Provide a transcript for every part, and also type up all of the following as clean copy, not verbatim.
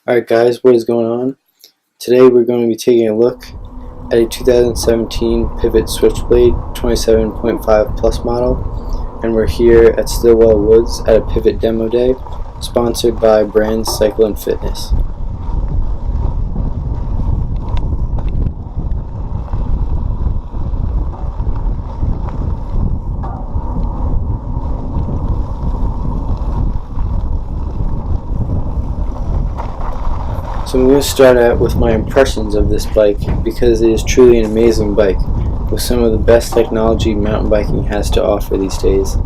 Alright guys, what is going on? Today we're going to be taking a look at a 2017 Pivot Switchblade 27.5 Plus model, and we're here at Stillwell Woods at a Pivot Demo Day sponsored by Brands Cycle and Fitness. So I'm going to start out with my impressions of this bike because it is truly an amazing bike with some of the best technology mountain biking has to offer these days.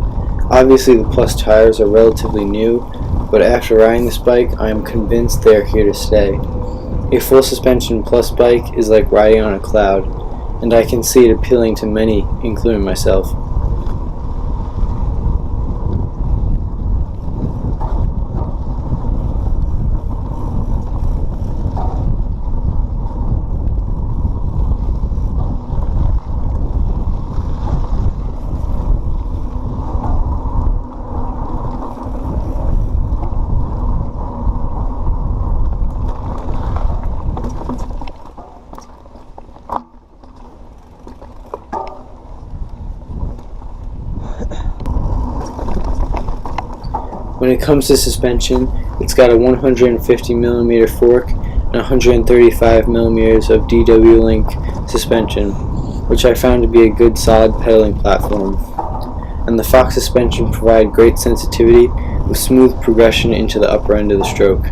Obviously the Plus tires are relatively new, but after riding this bike I am convinced they are here to stay. A full suspension Plus bike is like riding on a cloud, and I can see it appealing to many, including myself. When it comes to suspension, it's got a 150mm fork and 135mm of DW Link suspension, which I found to be a good solid pedaling platform. And the Fox suspension provide great sensitivity with smooth progression into the upper end of the stroke.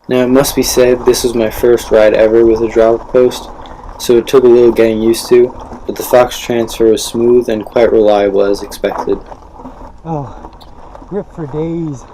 Now it must be said this was my first ride ever with a drop post, so it took a little getting used to, but the Fox transfer was smooth and quite reliable as expected. Oh, grip for days.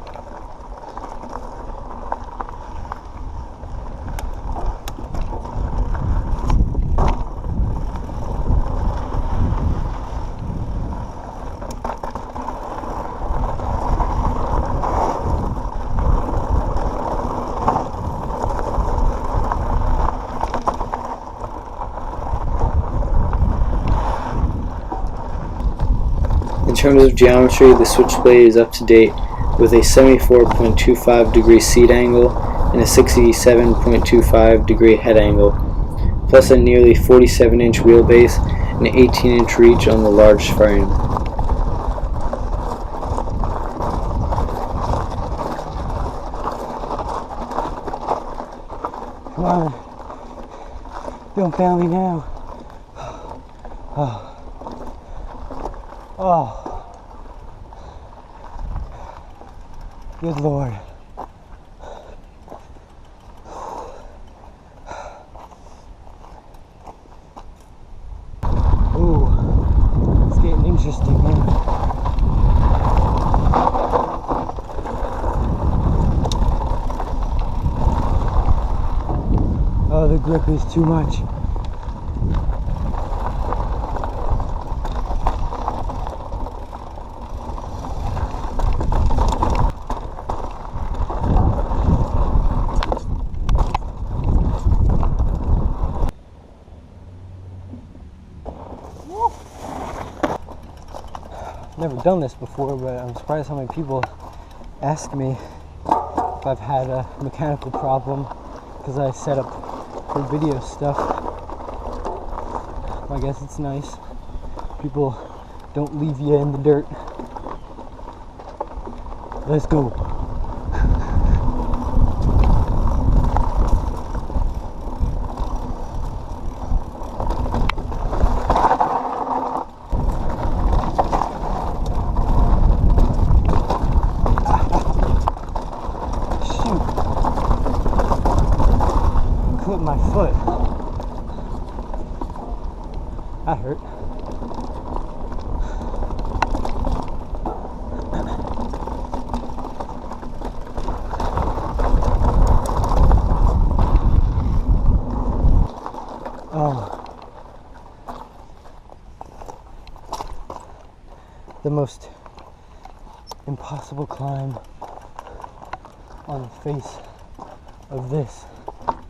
In terms of geometry, the Switchblade is up to date with a 74.25 degree seat angle and a 67.25 degree head angle, plus a nearly 47-inch wheelbase and an 18-inch reach on the large frame. Come on. Don't fail me now. Oh. Oh. Good Lord. Ooh, it's getting interesting now. Oh, the grip is too much. Never done this before, but I'm surprised how many people ask me if I've had a mechanical problem because I set up for video stuff. I guess it's nice. People don't leave you in the dirt. Let's go. Clip my foot. That hurt. The most impossible climb on the face of this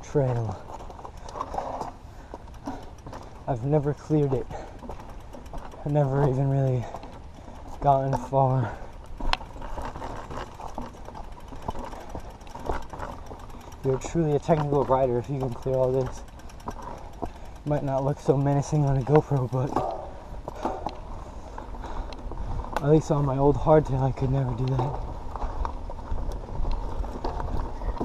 trail. I've never cleared it. I've never even really gotten far. You're truly a technical rider if you can clear all this. Might not look so menacing on a GoPro, but at least on my old hardtail I could never do that.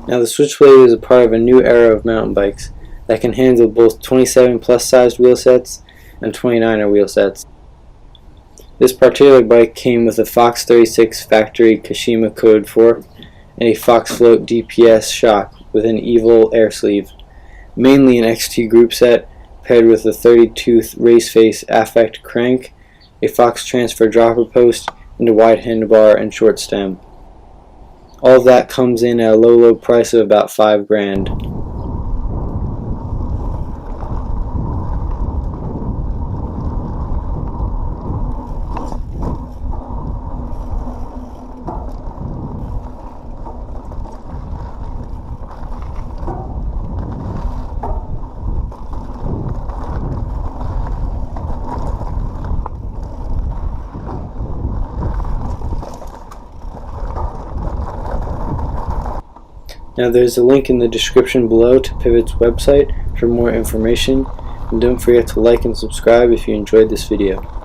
Now the Switchblade is a part of a new era of mountain bikes that can handle both 27 plus sized wheel sets and 29er wheel sets. This particular bike came with a Fox 36 factory Kashima code fork and a Fox Float DPS shock with an Evil air sleeve, mainly an XT group set paired with a 30-tooth race face affect crank, a Fox transfer dropper post, and a wide handlebar and short stem. All of that comes in at a low price of about $5,000. Now there's a link in the description below to Pivot's website for more information, and don't forget to like and subscribe if you enjoyed this video.